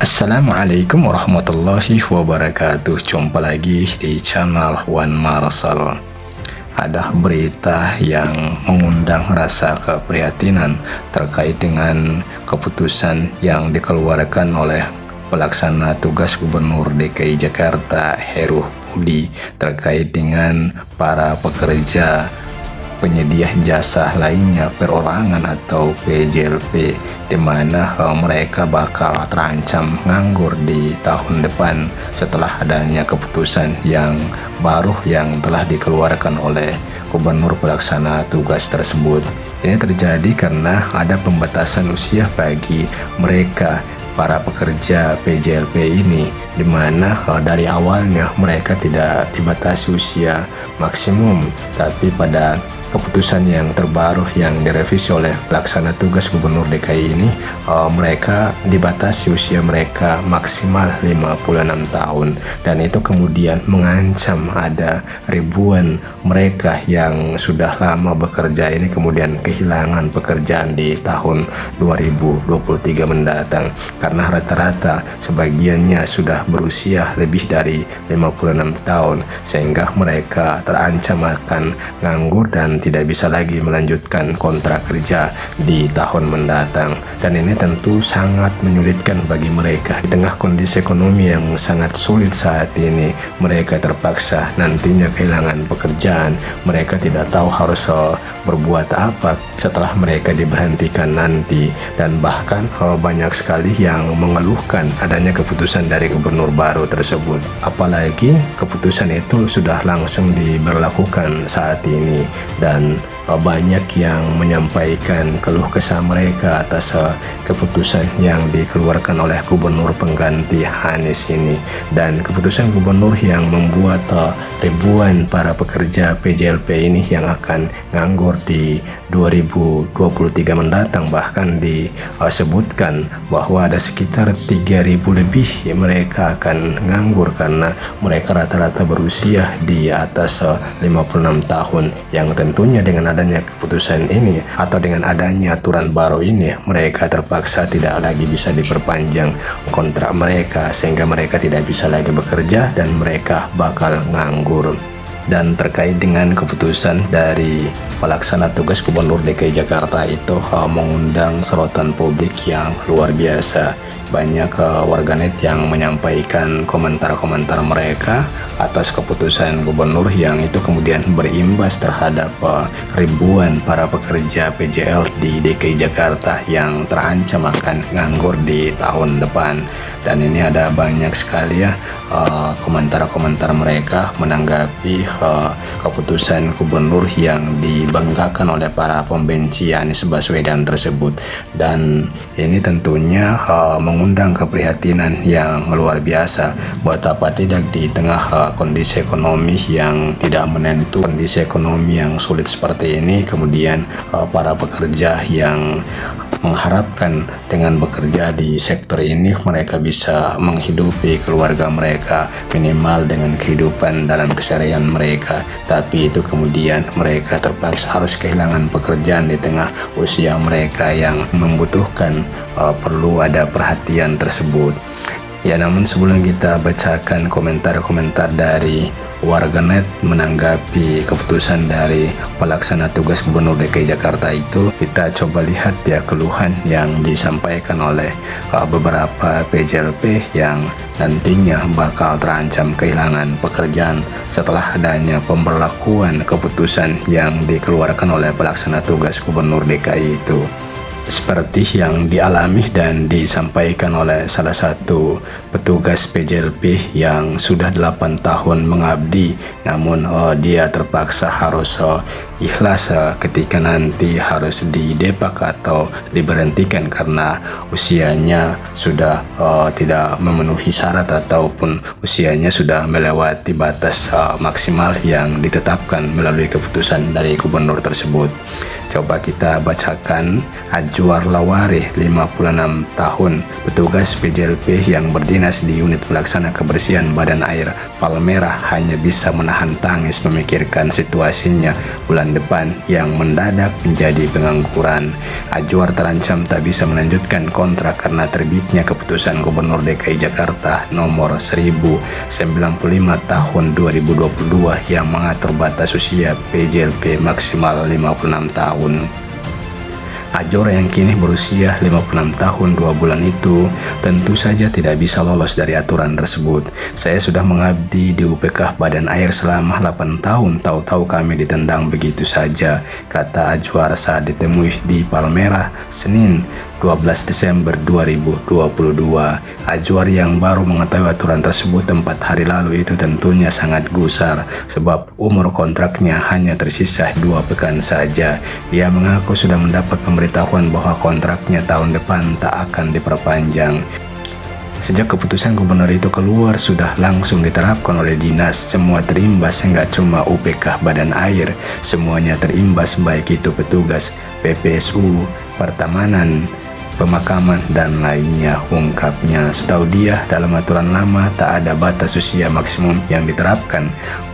Assalamualaikum warahmatullahi wabarakatuh. Jumpa lagi di channel Wan Marsal. Ada berita yang mengundang rasa keprihatinan terkait dengan keputusan yang dikeluarkan oleh pelaksana tugas Gubernur DKI Jakarta Heru Budi terkait dengan para pekerja penyedia jasa lainnya perorangan atau PJLP, di mana mereka bakal terancam nganggur di tahun depan setelah adanya keputusan yang baru yang telah dikeluarkan oleh Gubernur pelaksana tugas tersebut. Ini terjadi karena ada pembatasan usia bagi mereka para pekerja PJLP ini, di mana dari awalnya mereka tidak dibatasi usia maksimum, tapi pada keputusan yang terbaru yang direvisi oleh pelaksana tugas Gubernur DKI ini, mereka dibatasi usia mereka maksimal 56 tahun, dan itu kemudian mengancam ada ribuan mereka yang sudah lama bekerja ini kemudian kehilangan pekerjaan di tahun 2023 mendatang, karena rata-rata sebagiannya sudah berusia lebih dari 56 tahun, sehingga mereka terancam akan nganggur dan tidak bisa lagi melanjutkan kontrak kerja di tahun mendatang. Dan ini tentu sangat menyulitkan bagi mereka di tengah kondisi ekonomi yang sangat sulit saat ini. Mereka terpaksa nantinya kehilangan pekerjaan, mereka tidak tahu harus berbuat apa setelah mereka diberhentikan nanti, dan bahkan banyak sekali yang mengeluhkan adanya keputusan dari gubernur baru tersebut. Apalagi keputusan itu sudah langsung diberlakukan saat ini, dan banyak yang menyampaikan keluh kesah mereka atas keputusan yang dikeluarkan oleh gubernur pengganti Anies ini. Dan keputusan gubernur yang membuat ribuan para pekerja PJLP ini yang akan nganggur di 2023 mendatang, bahkan disebutkan bahwa ada sekitar 3.000 lebih mereka akan nganggur karena mereka rata-rata berusia di atas 56 tahun, yang tentunya dengan adanya keputusan ini atau dengan adanya aturan baru ini, mereka terpaksa tidak lagi bisa diperpanjang kontrak mereka, sehingga mereka tidak bisa lagi bekerja dan mereka bakal nganggur. Dan terkait dengan keputusan dari pelaksana tugas Gubernur DKI Jakarta itu mengundang sorotan publik yang luar biasa. Banyak warganet yang menyampaikan komentar-komentar mereka atas keputusan gubernur yang itu kemudian berimbas terhadap ribuan para pekerja PJL di DKI Jakarta yang terancam akan nganggur di tahun depan. Dan ini ada banyak sekali ya komentar-komentar mereka menanggapi keputusan gubernur yang dibanggakan oleh para pembenci Anies Baswedan tersebut. Dan ini tentunya mengundang keprihatinan yang luar biasa. Betapa tidak di tengah kondisi ekonomi yang tidak menentu, kondisi ekonomi yang sulit seperti ini, kemudian para pekerja yang mengharapkan dengan bekerja di sektor ini mereka bisa menghidupi keluarga mereka minimal dengan kehidupan dalam keseharian mereka, tapi itu kemudian mereka terpaksa harus kehilangan pekerjaan di tengah usia mereka yang membutuhkan perlu ada perhatian tersebut. Ya, namun sebelum kita bacakan komentar-komentar dari warganet menanggapi keputusan dari pelaksana tugas Gubernur DKI Jakarta itu, kita coba lihat ya keluhan yang disampaikan oleh beberapa PJLP yang nantinya bakal terancam kehilangan pekerjaan setelah adanya pemberlakuan keputusan yang dikeluarkan oleh pelaksana tugas Gubernur DKI itu. Seperti yang dialami dan disampaikan oleh salah satu petugas PJLP yang sudah 8 tahun mengabdi, namun dia terpaksa harus ikhlas ketika nanti harus didepak atau diberhentikan karena usianya sudah tidak memenuhi syarat ataupun usianya sudah melewati batas maksimal yang ditetapkan melalui keputusan dari gubernur tersebut. Coba kita bacakan. Ajwar Lawari, 56 tahun, petugas PJLP yang berdinas di unit pelaksana kebersihan Badan Air Palmerah, hanya bisa menahan tangis memikirkan situasinya bulan depan yang mendadak menjadi pengangguran. Ajwar terancam tak bisa melanjutkan kontrak karena terbitnya keputusan Gubernur DKI Jakarta nomor 1095 tahun 2022 yang mengatur batas usia PJLP maksimal 56 tahun. Ajwar yang kini berusia 56 tahun 2 bulan itu tentu saja tidak bisa lolos dari aturan tersebut. Saya sudah mengabdi di UPK Badan Air selama 8 tahun, tahu-tahu kami ditendang begitu saja, kata Ajwar saat ditemui di Palmerah, Senin 12 Desember 2022. Ajwar yang baru mengetahui aturan tersebut 4 hari lalu itu tentunya sangat gusar sebab umur kontraknya hanya tersisa 2 pekan saja. Ia mengaku sudah mendapat pemberitahuan bahwa kontraknya tahun depan tak akan diperpanjang. Sejak keputusan gubernur itu keluar, sudah langsung diterapkan oleh dinas. Semua terimbas, enggak cuma UPK Badan Air, semuanya terimbas, baik itu petugas PPSU, pertamanan, pemakaman, dan lainnya, ungkapnya. Setahu dia, dalam aturan lama tak ada batas usia maksimum yang diterapkan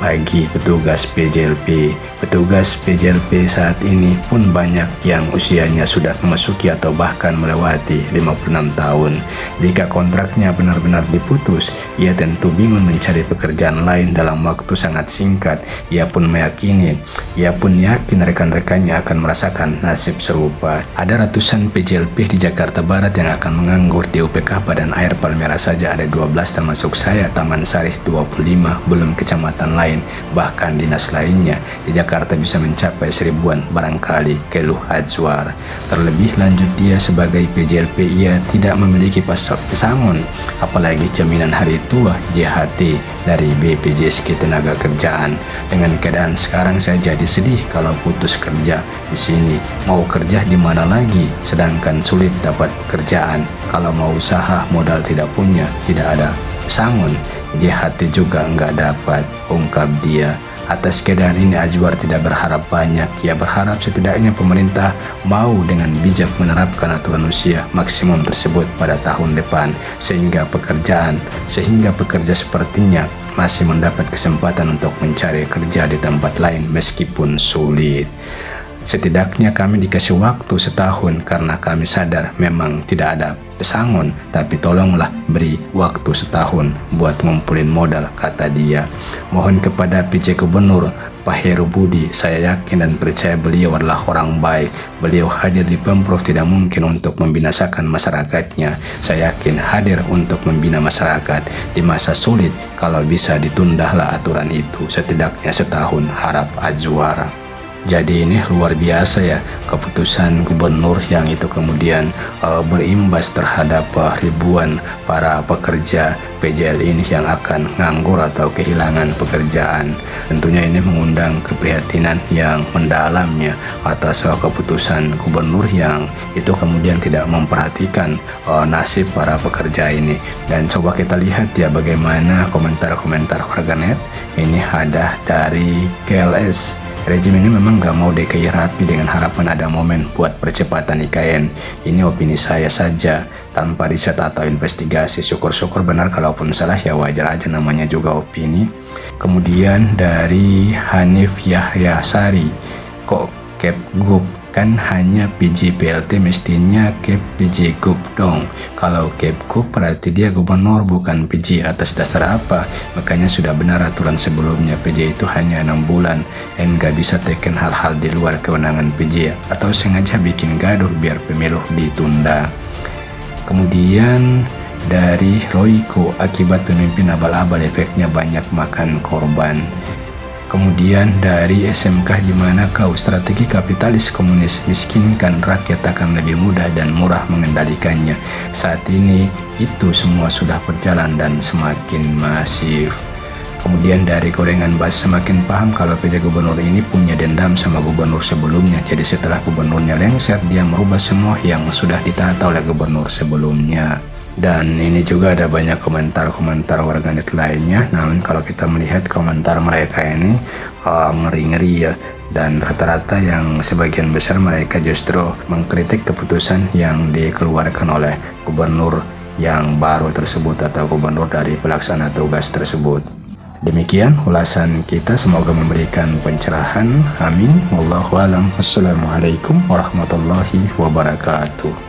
bagi petugas PJLP. Petugas PJLP saat ini pun banyak yang usianya sudah memasuki atau bahkan melewati 56 tahun. Jika kontraknya benar-benar diputus, ia tentu bingung mencari pekerjaan lain dalam waktu sangat singkat. Ia pun yakin rekan-rekannya akan merasakan nasib serupa. Ada ratusan PJLP di Jakarta Barat yang akan menganggur. Di UPK Badan Air Palmerah saja ada 12, termasuk saya, Taman Sari 25, belum kecamatan lain, bahkan dinas lainnya. Di Jakarta bisa mencapai 1000-an barangkali, keluh Ajwar. Terlebih lanjut, dia sebagai PJLP ia tidak memiliki pesangon, apalagi jaminan hari tua JHT dari BPJS Ketenagakerjaan. Dengan keadaan sekarang saya jadi sedih kalau putus kerja di sini. Mau kerja di mana lagi? Sedangkan sulit dapat kerjaan. Kalau mau usaha modal tidak punya, tidak ada pesangon, JHT juga nggak dapat, ungkap dia. Atas keadaan ini Ajwar tidak berharap banyak. Ia berharap setidaknya pemerintah mau dengan bijak menerapkan aturan usia maksimum tersebut pada tahun depan, sehingga pekerja sepertinya masih mendapat kesempatan untuk mencari kerja di tempat lain meskipun sulit. Setidaknya kami dikasih waktu setahun karena kami sadar memang tidak ada pesangon, tapi tolonglah beri waktu setahun buat ngumpulin modal, kata dia. Mohon kepada PJ Gubernur Pak Heru Budi, saya yakin dan percaya beliau adalah orang baik. Beliau hadir di Pemprov tidak mungkin untuk membinasakan masyarakatnya. Saya yakin hadir untuk membina masyarakat di masa sulit. Kalau bisa ditundahlah aturan itu setidaknya setahun, harap Ajwar. Jadi ini luar biasa ya, keputusan gubernur yang itu kemudian berimbas terhadap ribuan para pekerja PJL ini yang akan nganggur atau kehilangan pekerjaan. Tentunya ini mengundang keprihatinan yang mendalamnya atas keputusan gubernur yang itu kemudian tidak memperhatikan nasib para pekerja ini. Dan coba kita lihat ya bagaimana komentar-komentar warganet. Ini ada dari KLS. Rejim ini memang gak mau DKI rapi dengan harapan ada momen buat percepatan IKN. Ini opini saya saja, tanpa riset atau investigasi. Syukur-syukur benar, kalaupun salah ya wajar aja, namanya juga opini. Kemudian dari Hanif Yahya Sari, kok Kepgub kan hanya PJ PLT, mestinya Kep PJ Gub dong. Kalau Kepgub berarti dia gubernur bukan PJ. Atas dasar apa? Makanya sudah benar aturan sebelumnya, PJ itu hanya 6 bulan dan gak bisa teken hal-hal di luar kewenangan PJ, atau sengaja bikin gaduh biar pemilu ditunda. Kemudian dari Royko, akibat pemimpin abal-abal efeknya banyak makan korban. Kemudian dari SMK, di mana kau strategi kapitalis komunis miskinkan rakyat akan lebih mudah dan murah mengendalikannya. Saat ini itu semua sudah berjalan dan semakin masif. Kemudian dari Gorengan Bas, semakin paham kalau PJ Gubernur ini punya dendam sama gubernur sebelumnya. Jadi setelah gubernurnya lengser, dia merubah semua yang sudah ditata oleh gubernur sebelumnya. Dan ini juga ada banyak komentar-komentar warganet lainnya. Namun kalau kita melihat komentar mereka ini ngeri-ngeri ya. Dan rata-rata yang sebagian besar mereka justru mengkritik keputusan yang dikeluarkan oleh gubernur yang baru tersebut atau gubernur dari pelaksana tugas tersebut. Demikian ulasan kita, semoga memberikan pencerahan. Amin. Wallahu a'lam. Wassalamualaikum warahmatullahi wabarakatuh.